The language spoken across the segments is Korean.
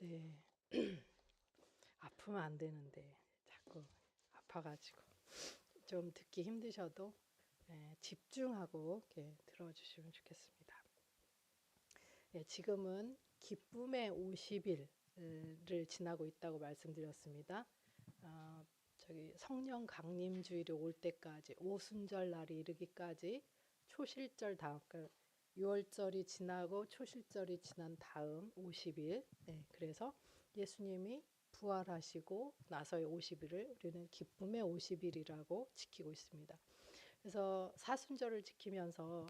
네. 아프면 안 되는데 자꾸 아파가지고 좀 듣기 힘드셔도 집중하고 이렇게 들어주시면 좋겠습니다. 지금은 기쁨의 50일을 지나고 있다고 말씀드렸습니다. 저기 성령 강림주일이 올 때까지 오순절 날이 이르기까지 초실절 다음 6월절이 지나고 초실절이 지난 다음 50일. 그래서 예수님이 부활하시고 나서의 50일을 우리는 기쁨의 50일이라고 지키고 있습니다. 그래서 사순절을 지키면서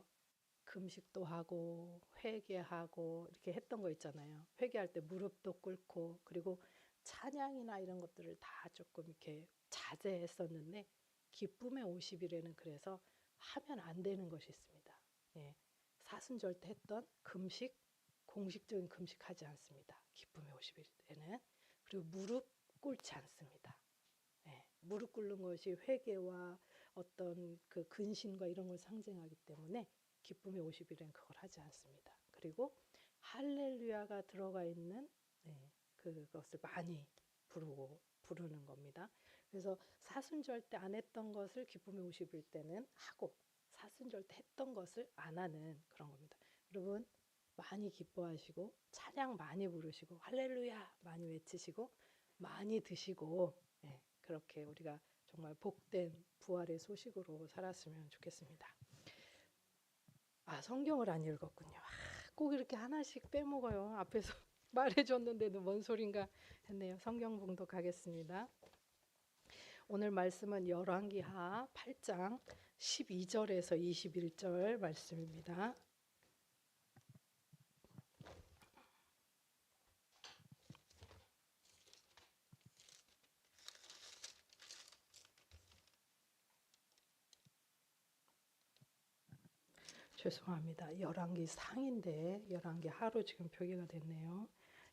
금식도 하고 회개하고 이렇게 했던 거 있잖아요. 회개할 때 무릎도 꿇고 그리고 찬양이나 이런 것들을 다 조금 이렇게 자제했었는데 기쁨의 50일에는 그래서 하면 안 되는 것이 있습니다. 사순절 때 했던 금식, 공식적인 금식하지 않습니다. 기쁨의 50일에는. 그리고 무릎 꿇지 않습니다. 무릎 꿇는 것이 회개와 어떤 그 근신과 이런 걸 상징하기 때문에 기쁨의 50일엔 그걸 하지 않습니다. 그리고 할렐루야가 들어가 있는 그것을 많이 부르는 겁니다. 그래서 사순절 때 안 했던 것을 기쁨의 50일 때는 하고 사순절 때 했던 것을 안 하는 그런 겁니다. 여러분 많이 기뻐하시고 찬양 많이 부르시고 할렐루야 많이 외치시고 많이 드시고 그렇게 우리가 정말 복된 부활의 소식으로 살았으면 좋겠습니다. 성경을 안 읽었군요. 꼭 이렇게 하나씩 빼먹어요. 앞에서 말해줬는데도 뭔 소린가 했네요. 성경 봉독하겠습니다. 오늘 말씀은 열왕기하 8장 12절에서 21절 말씀입니다. 죄송합니다. 열왕기 상인데 열왕기 하로 지금 표기가 됐네요.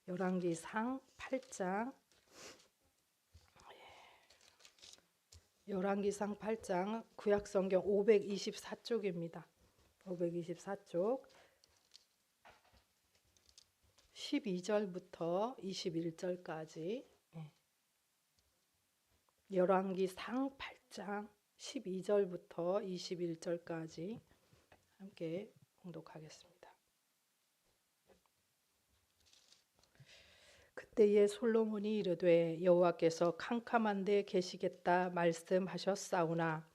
열왕기 상 8장 열왕기상 8장 구약성경 524쪽입니다. 524쪽 12절부터 21절까지 열왕기상 8장 12절부터 21절까지 함께 봉독하겠습니다. 그때에 솔로몬이 이르되 여호와께서 캄캄한 데 계시겠다 말씀하셨사오나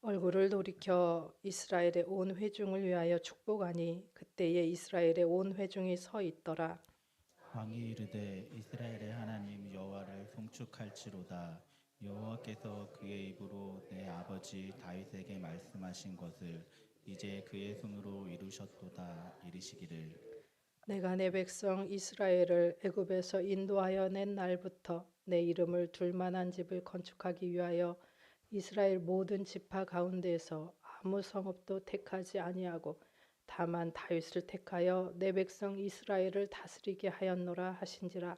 얼굴을 돌이켜 이스라엘의 온 회중을 위하여 축복하니 그때에 이스라엘의 온 회중이 서 있더라. 왕이 이르되 이스라엘의 하나님 여호와를 송축할지로다. 여호와께서 그의 입으로 내 아버지 다윗에게 말씀하신 것을 이제 그의 손으로 이루셨도다. 이르시기를 내가 내 백성 이스라엘을 애굽에서 인도하여 낸 날부터 내 이름을 둘 만한 집을 건축하기 위하여 이스라엘 모든 지파 가운데에서 아무 성읍도 택하지 아니하고 다만 다윗을 택하여 내 백성 이스라엘을 다스리게 하였노라 하신지라.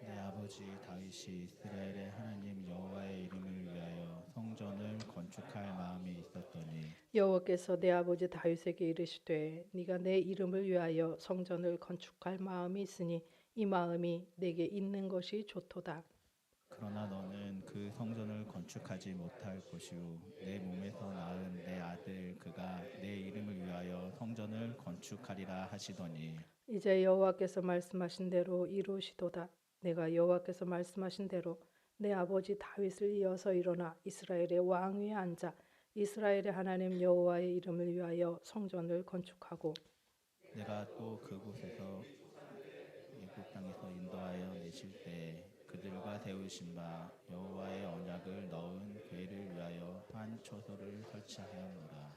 내 아버지 다윗이 이스라엘의 하나님 여호와의 이름을 위하여 성전을 건축할 마음이 있었더니 여호와께서 내 아버지 다윗에게 이르시되 네가 내 이름을 위하여 성전을 건축할 마음이 있으니 이 마음이 내게 있는 것이 좋도다. 그러나 너는 그 성전을 건축하지 못할 것이요 내 몸에서 낳은 내 아들 그가 내 이름을 위하여 성전을 건축하리라 하시더니 이제 여호와께서 말씀하신 대로 이루시도다. 내가 여호와께서 말씀하신 대로 내 아버지 다윗을 이어서 일어나 이스라엘의 왕 위에 앉아 이스라엘의 하나님 여호와의 이름을 위하여 성전을 건축하고 내가 또 그곳에서 애굽 땅에서 인도하여 내실 때 그들과 세우신 바 여호와의 언약을 넣은 궤를 위하여 한 초소를 설치하였노라.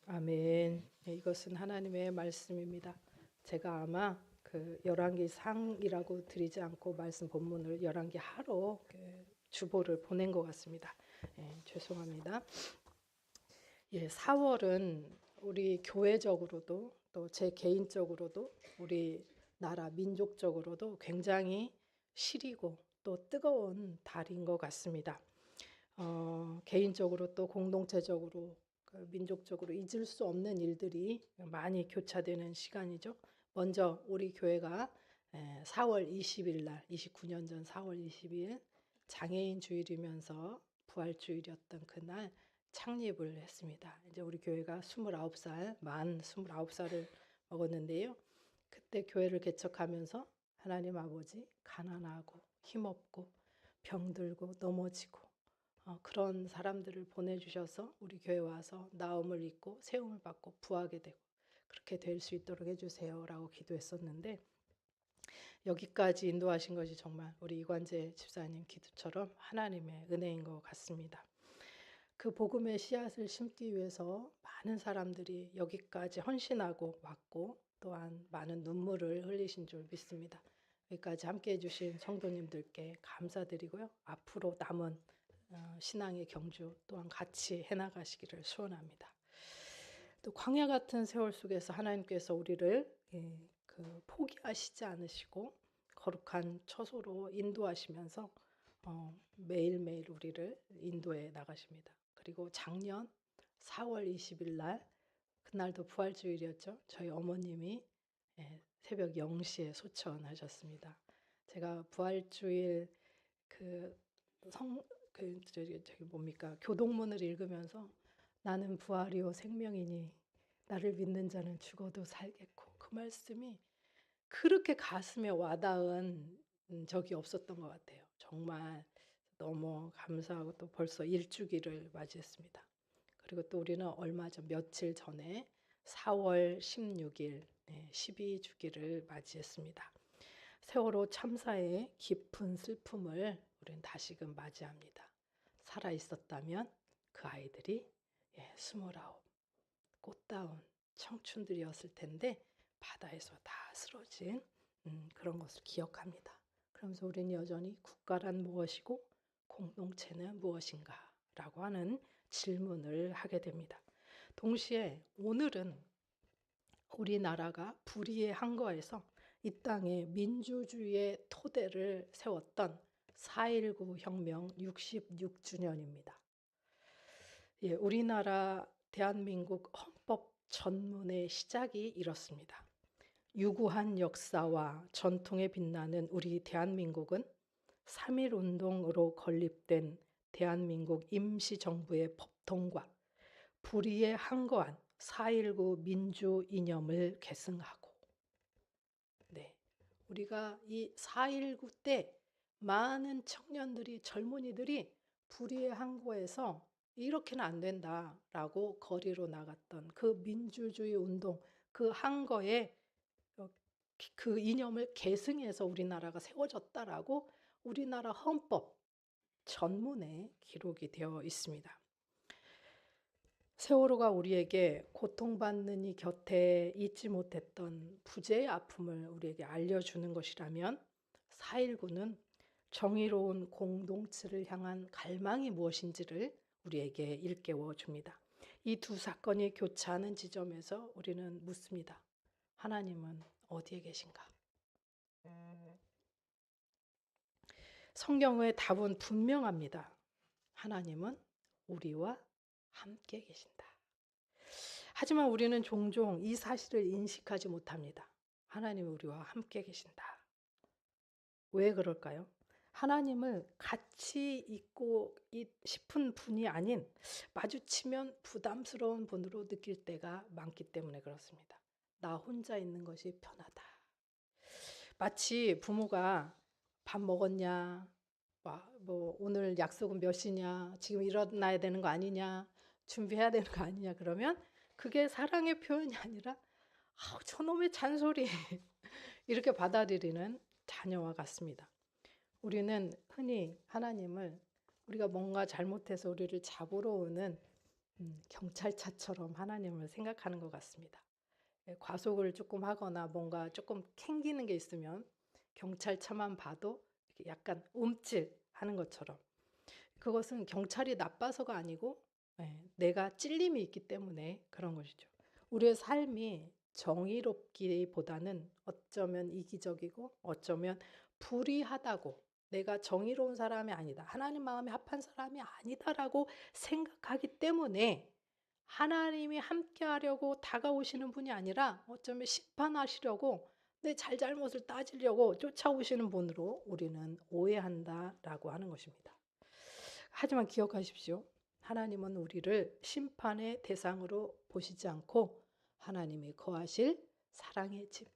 아멘. 이것은 하나님의 말씀입니다. 제가 아마 그 열왕기 상이라고 드리지 않고 말씀 본문을 열왕기 하로 주보를 보낸 것 같습니다. 죄송합니다. 4월은 우리 교회적으로도 또 제 개인적으로도 우리 나라 민족적으로도 굉장히 시리고 또 뜨거운 달인 것 같습니다. 개인적으로 또 공동체적으로 그 민족적으로 잊을 수 없는 일들이 많이 교차되는 시간이죠. 먼저 우리 교회가 4월 20일 날 29년 전 4월 20일 장애인 주일이면서 부활주일이었던 그날 창립을 했습니다. 이제 우리 교회가 29살, 만 29살을 먹었는데요. 그때 교회를 개척하면서 하나님 아버지 가난하고 힘없고 병들고 넘어지고 그런 사람들을 보내주셔서 우리 교회 와서 나음을 입고 세움을 받고 부하게 되고 그렇게 될 수 있도록 해주세요라고 기도했었는데 여기까지 인도하신 것이 정말 우리 이관재 집사님 기도처럼 하나님의 은혜인 것 같습니다. 그 복음의 씨앗을 심기 위해서 많은 사람들이 여기까지 헌신하고 왔고 또한 많은 눈물을 흘리신 줄 믿습니다. 여기까지 함께해 주신 성도님들께 감사드리고요. 앞으로 남은 신앙의 경주 또한 같이 해나가시기를 소원합니다. 또 광야 같은 세월 속에서 하나님께서 우리를 포기하시지 않으시고 거룩한 처소로 인도하시면서 매일매일 우리를 인도해 나가십니다. 그리고 작년 4월 20일 날 그날도 부활주일이었죠. 저희 어머님이 새벽 0시에 소천하셨습니다. 제가 부활주일 교동문을 읽으면서 나는 부활이요 생명이니 나를 믿는 자는 죽어도 살겠고 그 말씀이 그렇게 가슴에 와닿은 적이 없었던 것 같아요. 정말 너무 감사하고 또 벌써 일주기를 맞이했습니다. 그리고 또 우리는 얼마 전 며칠 전에 4월 16일 12주기를 맞이했습니다. 세월호 참사의 깊은 슬픔을 우리는 다시금 맞이합니다. 살아있었다면 그 아이들이 29 꽃다운 청춘들이었을 텐데 바다에서 다 쓰러진 그런 것을 기억합니다. 그러면서 우리는 여전히 국가란 무엇이고 공동체는 무엇인가 라고 하는 질문을 하게 됩니다. 동시에 오늘은 우리나라가 불의의 항거에서 이 땅에 민주주의의 토대를 세웠던 4.19 혁명 66주년입니다. 우리나라 대한민국 헌법 전문의 시작이 이렇습니다. 유구한 역사와 전통에 빛나는 우리 대한민국은 3.1운동으로 건립된 대한민국 임시정부의 법통과 불의에 항거한 4.19 민주 이념을 계승하고 우리가 이 4.19 때 많은 청년들이 젊은이들이 불의에 항거해서 이렇게는 안 된다라고 거리로 나갔던 그 민주주의 운동 그 항거에 그 이념을 계승해서 우리나라가 세워졌다라고 우리나라 헌법 전문에 기록이 되어 있습니다. 세월호가 우리에게 고통받는 이 곁에 잊지 못했던 부재의 아픔을 우리에게 알려주는 것이라면 4.19는 정의로운 공동체를 향한 갈망이 무엇인지를 우리에게 일깨워 줍니다. 이 두 사건이 교차하는 지점에서 우리는 묻습니다. 하나님은 어디에 계신가? 성경의 답은 분명합니다. 하나님은 우리와 함께 계신다. 하지만 우리는 종종 이 사실을 인식하지 못합니다. 하나님은 우리와 함께 계신다. 왜 그럴까요? 하나님을 같이 있고 싶은 분이 아닌 마주치면 부담스러운 분으로 느낄 때가 많기 때문에 그렇습니다. 나 혼자 있는 것이 편하다. 마치 부모가 밥 먹었냐, 뭐 오늘 약속은 몇 시냐, 지금 일어나야 되는 거 아니냐, 준비해야 되는 거 아니냐 그러면 그게 사랑의 표현이 아니라 저놈의 잔소리 이렇게 받아들이는 자녀와 같습니다. 우리는 흔히 하나님을 우리가 뭔가 잘못해서 우리를 잡으러 오는 경찰차처럼 하나님을 생각하는 것 같습니다. 과속을 조금 하거나 뭔가 조금 캥기는 게 있으면 경찰차만 봐도 이렇게 약간 움찔하는 것처럼 그것은 경찰이 나빠서가 아니고 내가 찔림이 있기 때문에 그런 것이죠. 우리의 삶이 정의롭기보다는 어쩌면 이기적이고 어쩌면 불의하다고 내가 정의로운 사람이 아니다. 하나님 마음에 합한 사람이 아니다라고 생각하기 때문에 하나님이 함께하려고 다가오시는 분이 아니라 어쩌면 심판하시려고 내 잘잘못을 따지려고 쫓아오시는 분으로 우리는 오해한다라고 하는 것입니다. 하지만 기억하십시오. 하나님은 우리를 심판의 대상으로 보시지 않고 하나님이 거하실 사랑의 집,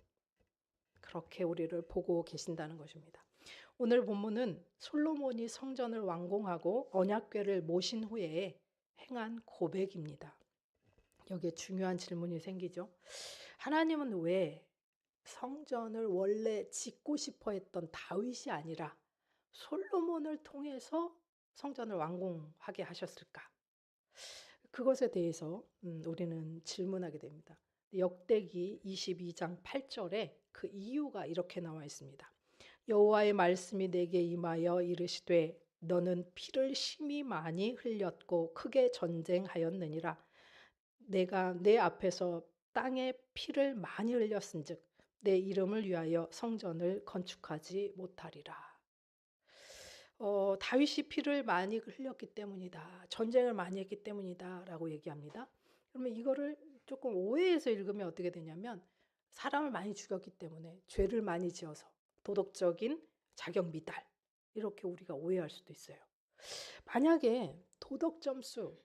그렇게 우리를 보고 계신다는 것입니다. 오늘 본문은 솔로몬이 성전을 완공하고 언약궤를 모신 후에 행한 고백입니다. 여기에 중요한 질문이 생기죠. 하나님은 왜 성전을 원래 짓고 싶어 했던 다윗이 아니라 솔로몬을 통해서 성전을 완공하게 하셨을까? 그것에 대해서 우리는 질문하게 됩니다. 역대기 22장 8절에 그 이유가 이렇게 나와 있습니다. 여호와의 말씀이 내게 임하여 이르시되 너는 피를 심히 많이 흘렸고 크게 전쟁하였느니라. 내가 내 앞에서 땅에 피를 많이 흘렸은즉 내 이름을 위하여 성전을 건축하지 못하리라. 다윗이 피를 많이 흘렸기 때문이다. 전쟁을 많이 했기 때문이다라고 얘기합니다. 그러면 이거를 조금 오해해서 읽으면 어떻게 되냐면 사람을 많이 죽였기 때문에 죄를 많이 지어서 도덕적인 자격 미달 이렇게 우리가 오해할 수도 있어요. 만약에 도덕 점수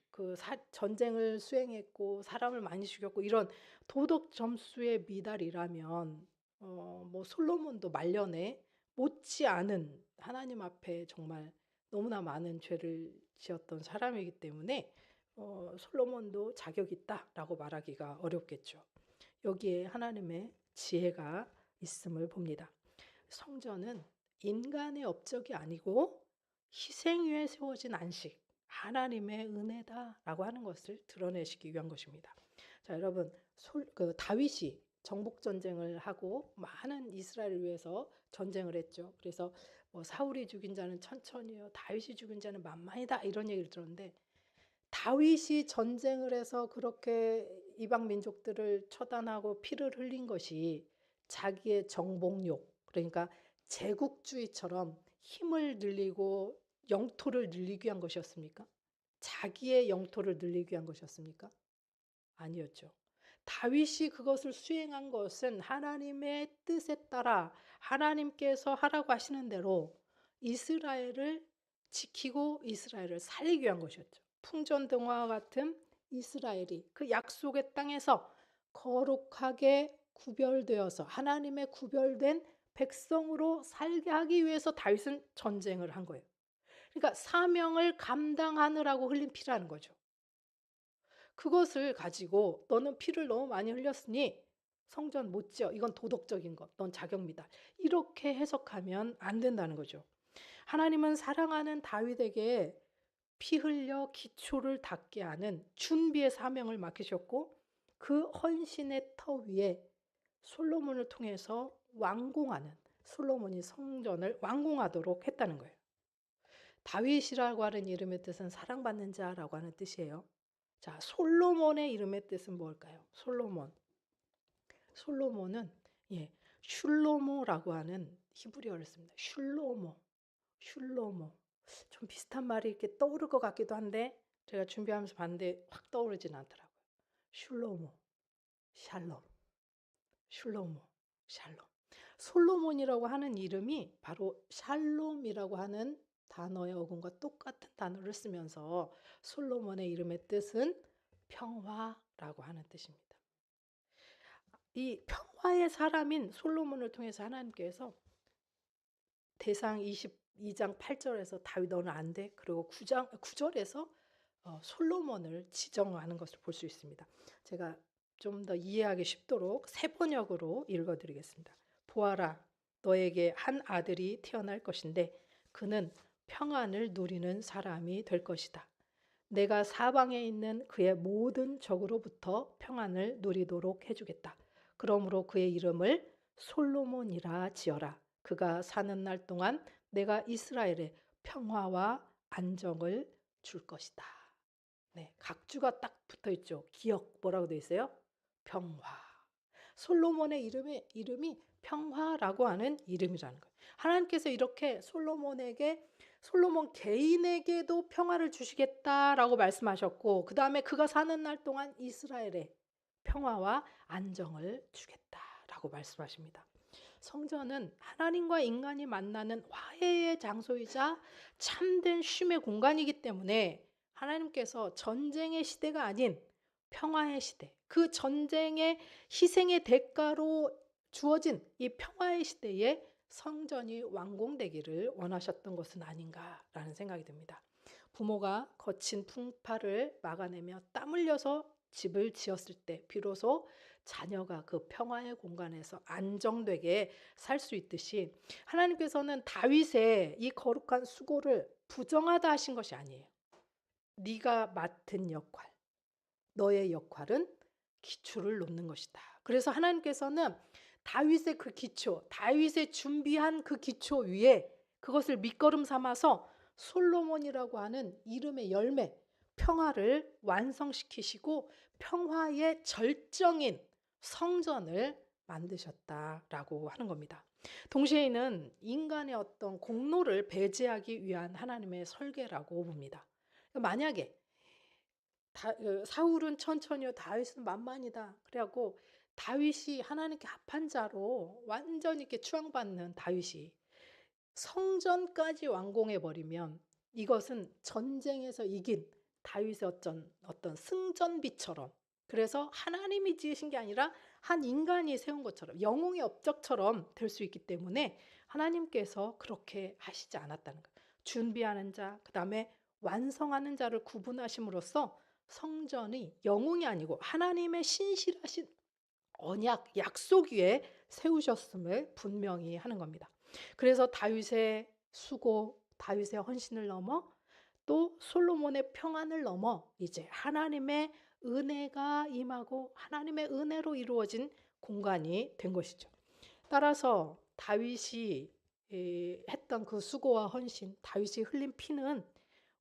전쟁을 수행했고 사람을 많이 죽였고 이런 도덕 점수의 미달이라면 뭐 솔로몬도 말년에 못지않은 하나님 앞에 정말 너무나 많은 죄를 지었던 사람이기 때문에 솔로몬도 자격 있다라고 말하기가 어렵겠죠. 여기에 하나님의 지혜가 있음을 봅니다. 성전은 인간의 업적이 아니고 희생 위에 세워진 안식, 하나님의 은혜다라고 하는 것을 드러내시기 위한 것입니다. 자, 여러분, 다윗이 정복 전쟁을 하고 많은 이스라엘을 위해서 전쟁을 했죠. 그래서 뭐 사울이 죽인 자는 천천히요, 다윗이 죽인 자는 만만이다 이런 얘기를 들었는데 다윗이 전쟁을 해서 그렇게 이방 민족들을 처단하고 피를 흘린 것이 자기의 정복욕, 그러니까 제국주의처럼 힘을 늘리고 영토를 늘리기 위한 것이었습니까? 자기의 영토를 늘리기 위한 것이었습니까? 아니었죠. 다윗이 그것을 수행한 것은 하나님의 뜻에 따라 하나님께서 하라고 하시는 대로 이스라엘을 지키고 이스라엘을 살리기 위한 것이었죠. 풍전등화와 같은 이스라엘이 그 약속의 땅에서 거룩하게 구별되어서 하나님의 구별된 백성으로 살게 하기 위해서 다윗은 전쟁을 한 거예요. 그러니까 사명을 감당하느라고 흘린 피라는 거죠. 그것을 가지고 너는 피를 너무 많이 흘렸으니 성전 못 지어. 이건 도덕적인 것. 넌 자격미달. 이렇게 해석하면 안 된다는 거죠. 하나님은 사랑하는 다윗에게 피 흘려 기초를 닦게 하는 준비의 사명을 맡기셨고 그 헌신의 터 위에 솔로몬을 통해서 완공하는 솔로몬이 성전을 완공하도록 했다는 거예요. 다윗이라고 하는 이름의 뜻은 사랑받는 자라고 하는 뜻이에요. 자, 솔로몬의 이름의 뜻은 뭘까요? 솔로몬은 슐로모라고 하는 히브리어를 씁니다. 슐로모. 좀 비슷한 말이 이렇게 떠오를 것 같기도 한데 제가 준비하면서 봤는데 확 떠오르진 않더라고요. 슐로모, 샬롬, 슐로모, 샬롬. 솔로몬이라고 하는 이름이 바로 샬롬이라고 하는 단어의 어근과 똑같은 단어를 쓰면서 솔로몬의 이름의 뜻은 평화라고 하는 뜻입니다. 이 평화의 사람인 솔로몬을 통해서 하나님께서 대상 22장 8절에서 다윗 너는 안 돼. 그리고 9절에서 솔로몬을 지정하는 것을 볼 수 있습니다. 제가 좀 더 이해하기 쉽도록 새 번역으로 읽어드리겠습니다. 보아라, 너에게 한 아들이 태어날 것인데 그는 평안을 누리는 사람이 될 것이다. 내가 사방에 있는 그의 모든 적으로부터 평안을 누리도록 해주겠다. 그러므로 그의 이름을 솔로몬이라 지어라. 그가 사는 날 동안 내가 이스라엘에 평화와 안정을 줄 것이다. 네, 각주가 딱 붙어 있죠. 기억 뭐라고 돼 있어요? 평화. 솔로몬의 이름이 평화라고 하는 이름이라는 거예요. 하나님께서 이렇게 솔로몬 개인에게도 평화를 주시겠다라고 말씀하셨고, 그 다음에 그가 사는 날 동안 이스라엘에 평화와 안정을 주겠다라고 말씀하십니다. 성전은 하나님과 인간이 만나는 화해의 장소이자 참된 쉼의 공간이기 때문에 하나님께서 전쟁의 시대가 아닌 평화의 시대, 그 전쟁의 희생의 대가로 주어진 이 평화의 시대에 성전이 완공되기를 원하셨던 것은 아닌가라는 생각이 듭니다. 부모가 거친 풍파를 막아내며 땀 흘려서 집을 지었을 때 비로소 자녀가 그 평화의 공간에서 안정되게 살 수 있듯이, 하나님께서는 다윗의 이 거룩한 수고를 부정하다 하신 것이 아니에요. 네가 맡은 역할, 너의 역할은 기초를 놓는 것이다. 그래서 하나님께서는 다윗의 그 기초, 다윗의 준비한 그 기초 위에 그것을 밑거름 삼아서 솔로몬이라고 하는 이름의 열매, 평화를 완성시키시고 평화의 절정인 성전을 만드셨다라고 하는 겁니다. 동시에 이는 인간의 어떤 공로를 배제하기 위한 하나님의 설계라고 봅니다. 만약에 사울은 천천히요, 다윗은 만만이다. 그래갖고 다윗이 하나님께 합한 자로 완전히 이렇게 추앙받는 다윗이 성전까지 완공해 버리면 이것은 전쟁에서 이긴 다윗의 어떤 승전비처럼, 그래서 하나님이 지으신 게 아니라 한 인간이 세운 것처럼 영웅의 업적처럼 될 수 있기 때문에 하나님께서 그렇게 하시지 않았다는 거예요. 준비하는 자, 그다음에 완성하는 자를 구분하심으로써 성전이 영웅이 아니고 하나님의 신실하신 언약, 약속 위에 세우셨음을 분명히 하는 겁니다. 그래서 다윗의 수고, 다윗의 헌신을 넘어 또 솔로몬의 평안을 넘어 이제 하나님의 은혜가 임하고 하나님의 은혜로 이루어진 공간이 된 것이죠. 따라서 다윗이 했던 그 수고와 헌신, 다윗이 흘린 피는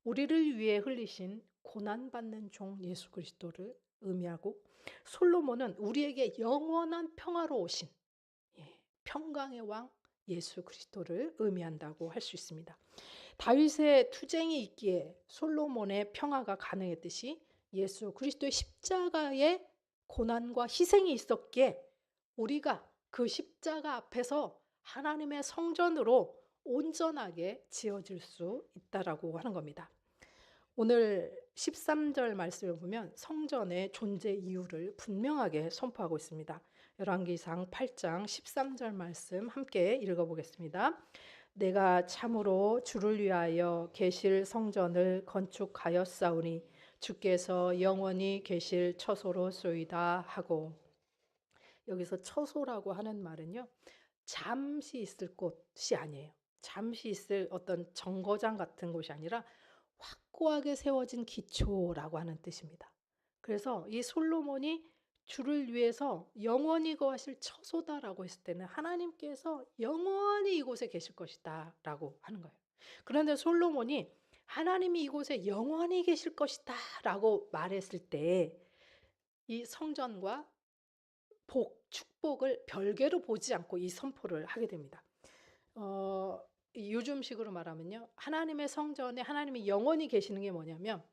우리를 위해 흘리신 고난받는 종 예수 그리스도를 의미하고, 솔로몬은 우리에게 영원한 평화로 오신 평강의 왕 예수 그리스도를 의미한다고 할 수 있습니다. 다윗의 투쟁이 있기에 솔로몬의 평화가 가능했듯이 예수 그리스도의 십자가의 고난과 희생이 있었기에 우리가 그 십자가 앞에서 하나님의 성전으로 온전하게 지어질 수 있다라고 하는 겁니다. 오늘 13절 말씀을 보면 성전의 존재 이유를 분명하게 선포하고 있습니다. 열왕기상 8장 13절 말씀 함께 읽어보겠습니다. 내가 참으로 주를 위하여 계실 성전을 건축하였사오니 주께서 영원히 계실 처소로소이다 하고, 여기서 처소라고 하는 말은요, 잠시 있을 곳이 아니에요. 잠시 있을 어떤 정거장 같은 곳이 아니라 확고하게 세워진 기초라고 하는 뜻입니다. 그래서 이 솔로몬이 주를 위해서 영원히 거하실 처소다라고 했을 때는 하나님께서 영원히 이곳에 계실 것이다 라고 하는 거예요. 그런데 솔로몬이 하나님이 이곳에 영원히 계실 것이다 라고 말했을 때 이 성전과 축복을 별개로 보지 않고 이 선포를 하게 됩니다. 요즘식으로 말하면요, 하나님의 성전에 하나님이 영원히 계시는 게 뭐냐면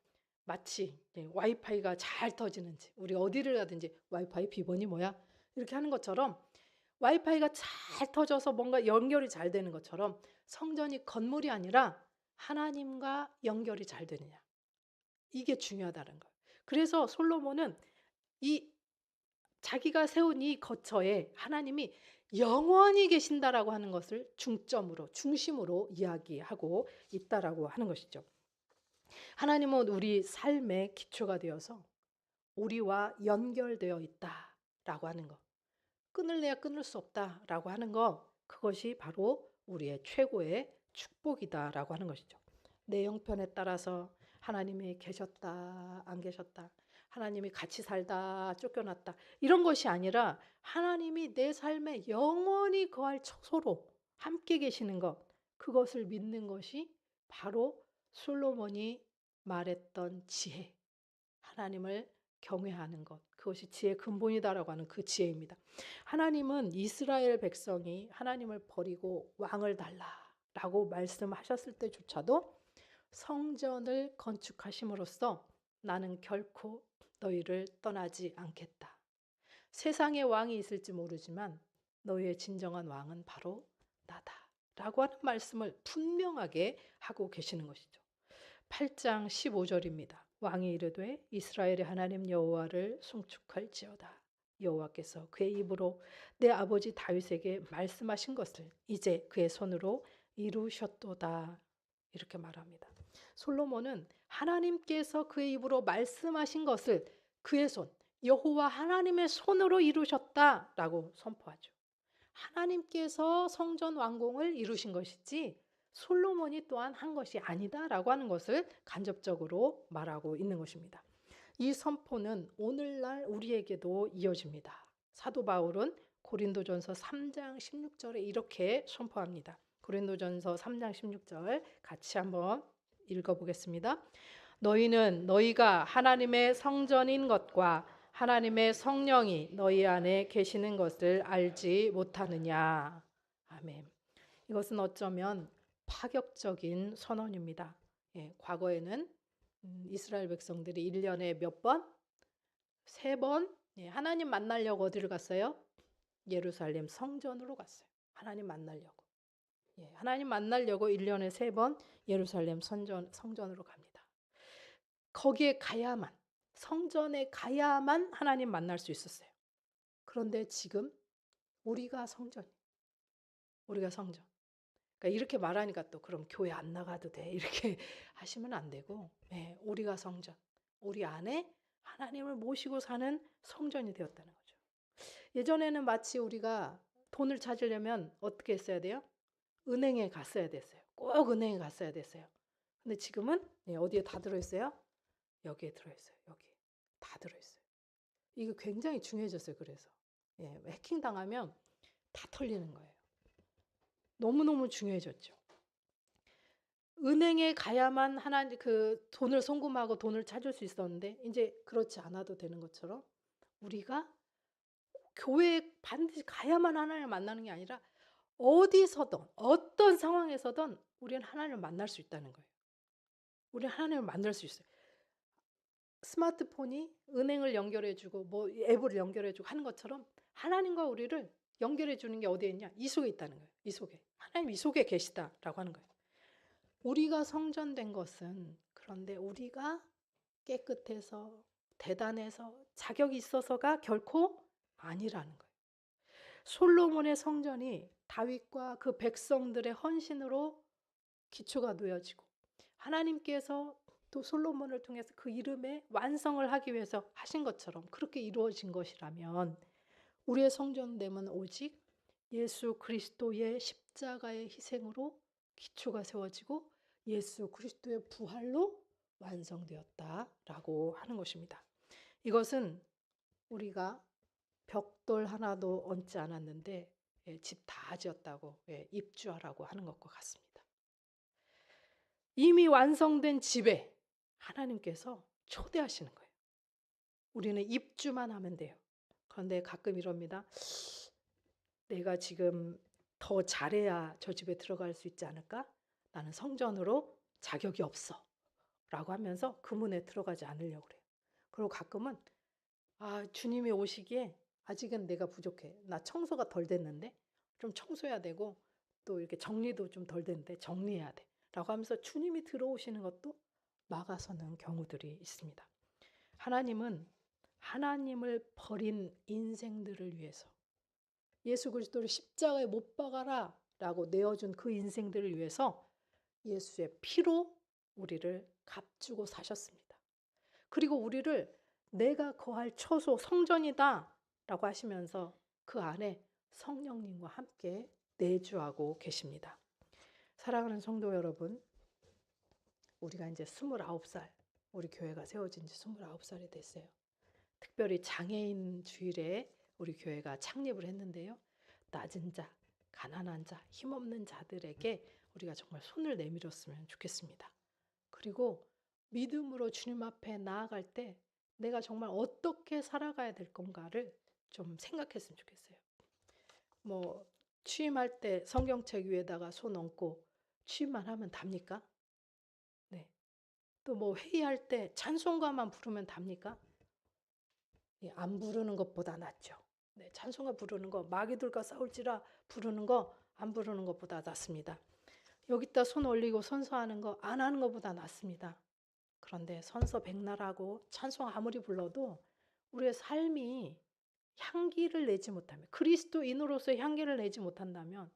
마치 와이파이가 잘 터지는 집, 우리 어디를 가든지 와이파이 비번이 뭐야? 이렇게 하는 것처럼 와이파이가 잘 터져서 뭔가 연결이 잘 되는 것처럼 성전이 건물이 아니라 하나님과 연결이 잘 되느냐, 이게 중요하다는 거예요. 그래서 솔로몬은 이 자기가 세운 이 거처에 하나님이 영원히 계신다라고 하는 것을 중심으로 이야기하고 있다라고 하는 것이죠. 하나님은 우리 삶의 기초가 되어서 우리와 연결되어 있다라고 하는 것, 끊을래야 끊을 수 없다라고 하는 것, 그것이 바로 우리의 최고의 축복이다라고 하는 것이죠. 내 형편에 따라서 하나님이 계셨다, 안 계셨다, 하나님이 같이 살다, 쫓겨났다, 이런 것이 아니라 하나님이 내 삶에 영원히 거할 처소로 함께 계시는 것, 그것을 믿는 것이 바로 솔로몬이 말했던 지혜, 하나님을 경외하는 것, 그것이 지혜의 근본이다라고 하는 그 지혜입니다. 하나님은 이스라엘 백성이 하나님을 버리고 왕을 달라라고 말씀하셨을 때조차도 성전을 건축하심으로써 나는 결코 너희를 떠나지 않겠다. 세상에 왕이 있을지 모르지만 너희의 진정한 왕은 바로 나다. 라고 하는 말씀을 분명하게 하고 계시는 것이죠. 8장 15절입니다. 왕이 이르되 이스라엘의 하나님 여호와를 송축할지어다. 여호와께서 그의 입으로 내 아버지 다윗에게 말씀하신 것을 이제 그의 손으로 이루셨도다. 이렇게 말합니다. 솔로몬은 하나님께서 그의 입으로 말씀하신 것을 그의 손, 여호와 하나님의 손으로 이루셨다라고 선포하죠. 하나님께서 성전 완공을 이루신 것이지 솔로몬이 또한 한 것이 아니다라고 하는 것을 간접적으로 말하고 있는 것입니다. 이 선포는 오늘날 우리에게도 이어집니다. 사도 바울은 고린도전서 3장 16절에 이렇게 선포합니다. 고린도전서 3장 16절 같이 한번 읽어보겠습니다. 너희는 너희가 하나님의 성전인 것과 하나님의 성령이 너희 안에 계시는 것을 알지 못하느냐. 아멘. 이것은 어쩌면 파격적인 선언입니다. 과거에는 이스라엘 백성들이 1년에 몇 번? 3번 하나님 만나려고 어디를 갔어요? 예루살렘 성전으로 갔어요. 하나님 만나려고. 하나님 만나려고 1년에 3번 예루살렘 성전으로 갑니다. 거기에 가야만, 성전에 가야만 하나님 만날 수 있었어요. 그런데 지금 우리가 성전이에요. 우리가 성전. 그러니까 이렇게 말하니까 또 그럼 교회 안 나가도 돼 이렇게 하시면 안 되고, 우리가 성전, 우리 안에 하나님을 모시고 사는 성전이 되었다는 거죠. 예전에는 마치 우리가 돈을 찾으려면 어떻게 했어야 돼요? 은행에 갔어야 됐어요. 꼭 은행에 갔어야 됐어요. 근데 지금은 어디에 다 들어있어요? 여기에 들어있어요. 여기 다 들어있어요. 이거 굉장히 중요해졌어요. 그래서 해킹 당하면 다 털리는 거예요. 너무너무 중요해졌죠. 은행에 가야만 하나님 그 돈을 송금하고 돈을 찾을 수 있었는데 이제 그렇지 않아도 되는 것처럼 우리가 교회에 반드시 가야만 하나님을 만나는 게 아니라 어디서든 어떤 상황에서든 우리는 하나님을 만날 수 있다는 거예요. 우리는 하나님을 만날 수 있어요. 스마트폰이 은행을 연결해주고 뭐 앱을 연결해주고 하는 것처럼 하나님과 우리를 연결해주는 게 어디에 있냐? 이 속에 있다는 거예요. 이 속에. 하나님 이 속에 계시다라고 하는 거예요. 우리가 성전된 것은 그런데 우리가 깨끗해서 대단해서 자격이 있어서가 결코 아니라는 거예요. 솔로몬의 성전이 다윗과 그 백성들의 헌신으로 기초가 놓여지고 하나님께서 또 솔로몬을 통해서 그 이름의 완성을 하기 위해서 하신 것처럼 그렇게 이루어진 것이라면 우리의 성전됨은 오직 예수 그리스도의 십자가의 희생으로 기초가 세워지고 예수 그리스도의 부활로 완성되었다라고 하는 것입니다. 이것은 우리가 벽돌 하나도 얹지 않았는데 집 다 지었다고 입주하라고 하는 것과 같습니다. 이미 완성된 집에 하나님께서 초대하시는 거예요. 우리는 입주만 하면 돼요. 그런데 가끔 이럽니다. 내가 지금 더 잘해야 저 집에 들어갈 수 있지 않을까? 나는 성전으로 자격이 없어. 라고 하면서 그 문에 들어가지 않으려고 그래요. 그리고 가끔은 주님이 오시기에 아직은 내가 부족해. 나 청소가 덜 됐는데 좀 청소해야 되고 또 이렇게 정리도 좀 덜 됐는데 정리해야 돼. 라고 하면서 주님이 들어오시는 것도 막아서는 경우들이 있습니다. 하나님은 하나님을 버린 인생들을 위해서 예수 그리스도를 십자가에 못 박아라 라고 내어준 그 인생들을 위해서 예수의 피로 우리를 값주고 사셨습니다. 그리고 우리를 내가 거할 처소 성전이다 라고 하시면서 그 안에 성령님과 함께 내주하고 계십니다. 사랑하는 성도 여러분, 우리가 이제 29살, 우리 교회가 세워진 지 29살이 됐어요. 특별히 장애인 주일에 우리 교회가 창립을 했는데요. 낮은 자, 가난한 자, 힘없는 자들에게 우리가 정말 손을 내밀었으면 좋겠습니다. 그리고 믿음으로 주님 앞에 나아갈 때 내가 정말 어떻게 살아가야 될 건가를 좀 생각했으면 좋겠어요. 뭐 취임할 때 성경책 위에다가 손 얹고 취임만 하면 답니까? 네. 또 뭐 회의할 때 찬송가만 부르면 답니까? 예, 안 부르는 것보다 낫죠. 네, 찬송가 부르는 거, 마귀들과 싸울지라 부르는 거, 안 부르는 것보다 낫습니다. 여기다 손 올리고 선서하는 거, 안 하는 것보다 낫습니다. 그런데 선서 백날하고 찬송 아무리 불러도 우리의 삶이 향기를 내지 못하면, 그리스도인으로서의 향기를 내지 못한다면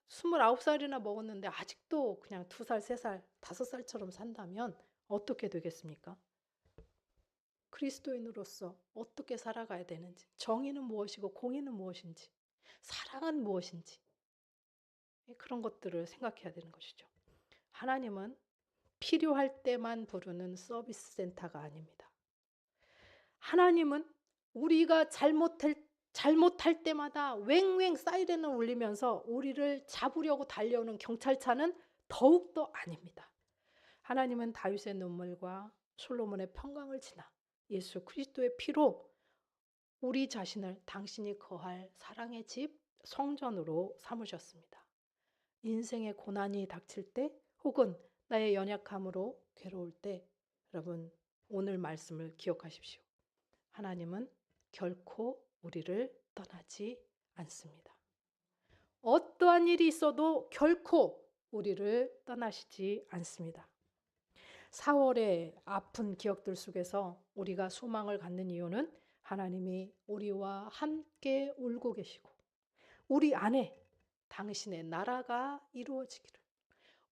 29살이나 먹었는데 아직도 그냥 2살, 3살, 5살처럼 산다면 어떻게 되겠습니까? 그리스도인으로서 어떻게 살아가야 되는지, 정의는 무엇이고 공의는 무엇인지, 사랑은 무엇인지, 그런 것들을 생각해야 되는 것이죠. 하나님은 필요할 때만 부르는 서비스 센터가 아닙니다. 하나님은 우리가 잘못할 때마다 웽웽 사이렌을 울리면서 우리를 잡으려고 달려오는 경찰차는 더욱더 아닙니다. 하나님은 다윗의 눈물과 솔로몬의 평강을 지나 예수 그리스도의 피로 우리 자신을 당신이 거할 사랑의 집 성전으로 삼으셨습니다. 인생의 고난이 닥칠 때 혹은 나의 연약함으로 괴로울 때 여러분 오늘 말씀을 기억하십시오. 하나님은 결코 우리를 떠나지 않습니다. 어떠한 일이 있어도 결코 우리를 떠나시지 않습니다. 4월의 아픈 기억들 속에서 우리가 소망을 갖는 이유는 하나님이 우리와 함께 울고 계시고 우리 안에 당신의 나라가 이루어지기를,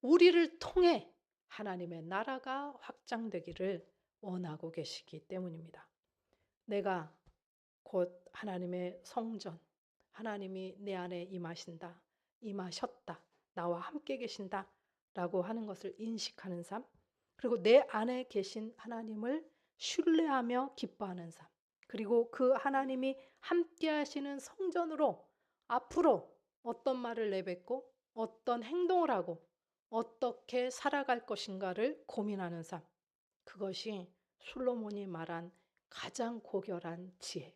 우리를 통해 하나님의 나라가 확장되기를 원하고 계시기 때문입니다. 내가 곧 하나님의 성전, 하나님이 내 안에 임하신다, 임하셨다, 나와 함께 계신다 라고 하는 것을 인식하는 삶, 그리고 내 안에 계신 하나님을 신뢰하며 기뻐하는 삶, 그리고 그 하나님이 함께 하시는 성전으로 앞으로 어떤 말을 내뱉고 어떤 행동을 하고 어떻게 살아갈 것인가를 고민하는 삶, 그것이 솔로몬이 말한 가장 고결한 지혜,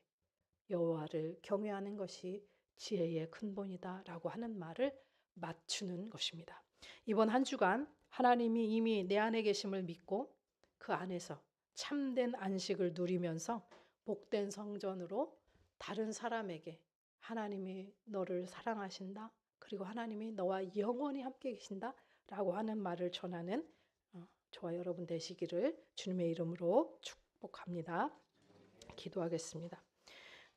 여호와를 경외하는 것이 지혜의 근본이다라고 하는 말을 맞추는 것입니다. 이번 한 주간 하나님이 이미 내 안에 계심을 믿고 그 안에서 참된 안식을 누리면서 복된 성전으로 다른 사람에게 하나님이 너를 사랑하신다, 그리고 하나님이 너와 영원히 함께 계신다라고 하는 말을 전하는 저와 여러분 되시기를 주님의 이름으로 축복합니다. 기도하겠습니다.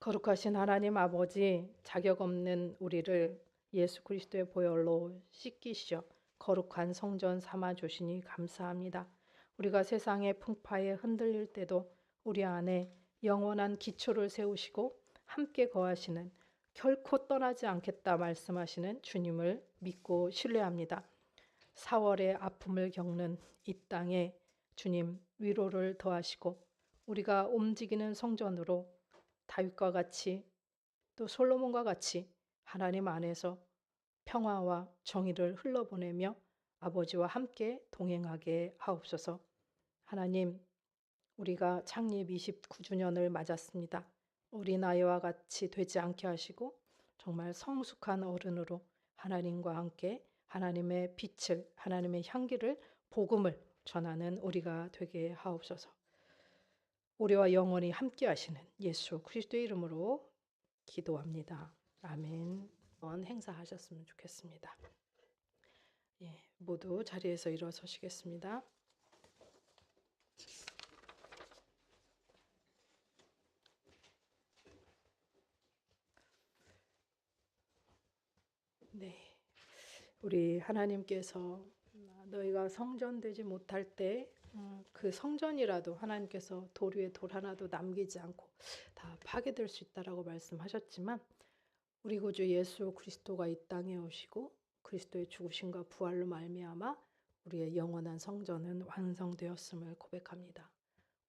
거룩하신 하나님 아버지, 자격 없는 우리를 예수 그리스도의 보혈로 씻기시어 거룩한 성전 삼아 주시니 감사합니다. 우리가 세상의 풍파에 흔들릴 때도 우리 안에 영원한 기초를 세우시고 함께 거하시는, 결코 떠나지 않겠다 말씀하시는 주님을 믿고 신뢰합니다. 4월의 아픔을 겪는 이 땅에 주님 위로를 더하시고 우리가 움직이는 성전으로 다윗과 같이 또 솔로몬과 같이 하나님 안에서 평화와 정의를 흘러보내며 아버지와 함께 동행하게 하옵소서. 하나님, 우리가 창립 29주년을 맞았습니다. 우리 나이와 같이 되지 않게 하시고 정말 성숙한 어른으로 하나님과 함께 하나님의 빛을, 하나님의 향기를, 복음을 전하는 우리가 되게 하옵소서. 우리와 영원히 함께 하시는 예수 그리스도의 이름으로 기도합니다. 아멘. 행사하셨으면 좋겠습니다. 예, 모두 자리에서 일어서시겠습니다. 네, 우리 하나님께서 너희가 성전되지 못할 때 그 성전이라도 하나님께서 돌 위에 돌 하나도 남기지 않고 다 파괴될 수 있다라고 말씀하셨지만 우리 구주 예수 그리스도가 이 땅에 오시고 그리스도의 죽으심과 부활로 말미암아 우리의 영원한 성전은 완성되었음을 고백합니다.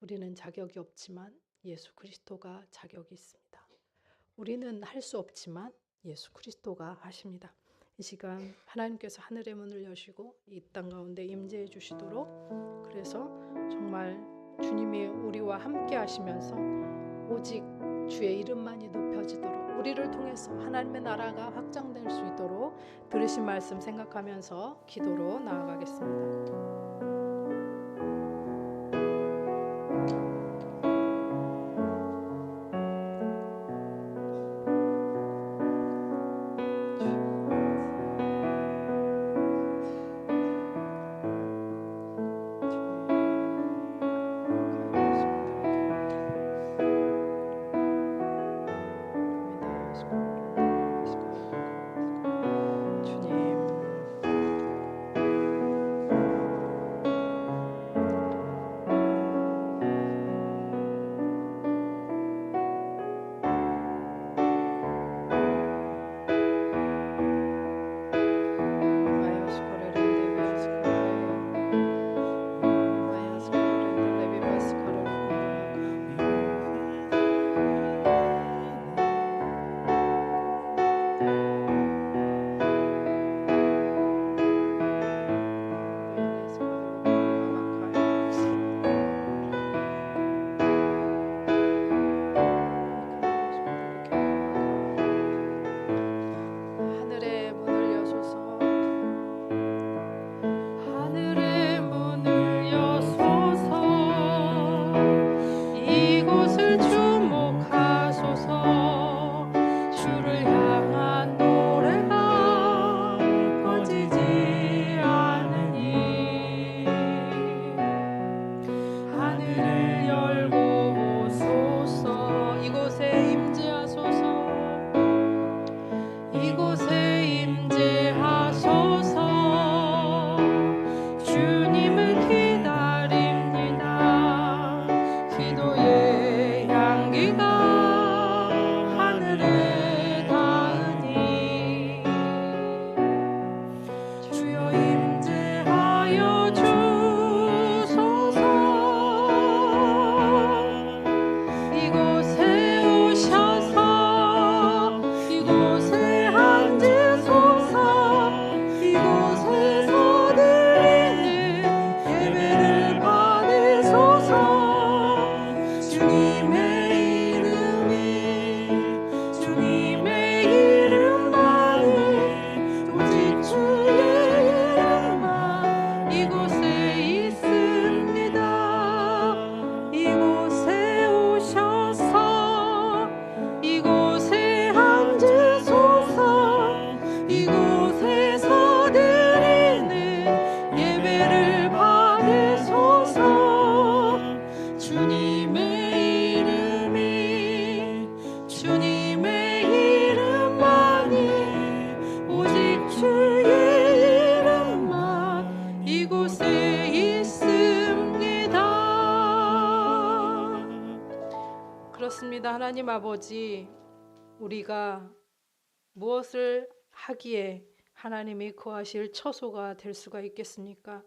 우리는 자격이 없지만 예수 그리스도가 자격이 있습니다. 우리는 할 수 없지만 예수 그리스도가 하십니다. 이 시간 하나님께서 하늘의 문을 여시고 이 땅 가운데 임재해 주시도록, 그래서 정말 주님이 우리와 함께 하시면서 오직 주의 이름만이 높여지도록 우리를 통해서 하나님의 나라가 확장될 수 있도록 들으신 말씀 생각하면서 기도로 나아가겠습니다. 그렇습니다. 하나님 아버지, 우리가 무엇을 하기에 하나님이 거하실 처소가 될 수가 있겠습니까?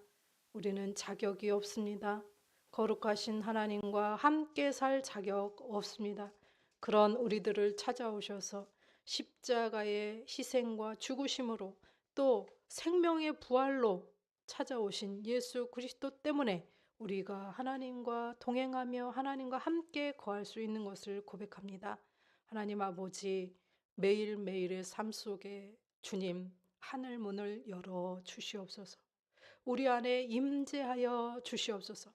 우리는 자격이 없습니다. 거룩하신 하나님과 함께 살 자격 없습니다. 그런 우리들을 찾아오셔서 십자가의 희생과 죽으심으로 또 생명의 부활로 찾아오신 예수 그리스도 때문에 우리가 하나님과 동행하며 하나님과 함께 거할 수 있는 것을 고백합니다. 하나님 아버지, 매일매일의 삶 속에 주님 하늘 문을 열어 주시옵소서. 우리 안에 임재하여 주시옵소서.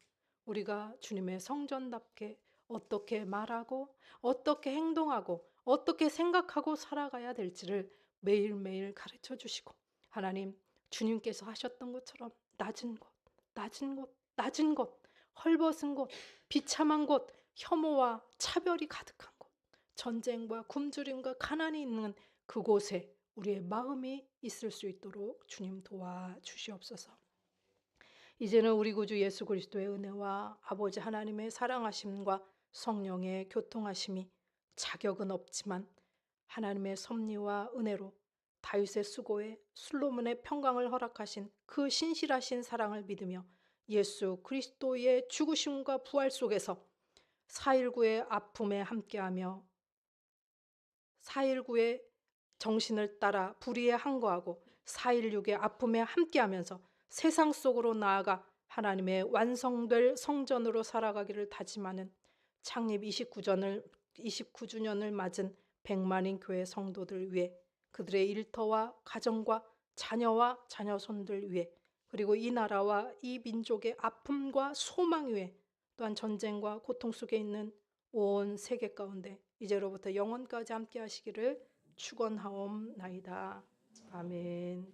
우리가 주님의 성전답게 어떻게 말하고 어떻게 행동하고 어떻게 생각하고 살아가야 될지를 매일매일 가르쳐 주시고, 하나님 주님께서 하셨던 것처럼 낮은 곳, 낮은 곳, 낮은 곳, 헐벗은 곳, 비참한 곳, 혐오와 차별이 가득한 곳, 전쟁과 굶주림과 가난이 있는 그곳에 우리의 마음이 있을 수 있도록 주님 도와주시옵소서. 이제는 우리 구주 예수 그리스도의 은혜와 아버지 하나님의 사랑하심과 성령의 교통하심이 자격은 없지만 하나님의 섭리와 은혜로 다윗의 수고에 솔로몬의 평강을 허락하신 그 신실하신 사랑을 믿으며 예수 그리스도의 죽으심과 부활 속에서 4.19의 아픔에 함께하며 4.19의 정신을 따라 불의에 항거하고 4.16의 아픔에 함께하면서 세상 속으로 나아가 하나님의 완성될 성전으로 살아가기를 다짐하는 창립 29주년을 맞은 100만인 교회 성도들 위해, 그들의 일터와 가정과 자녀와 자녀손들 위해, 그리고 이 나라와 이 민족의 아픔과 소망 위해, 또한 전쟁과 고통 속에 있는 온 세계 가운데 이제로부터 영원까지 함께 하시기를 축원하옵나이다. 아멘.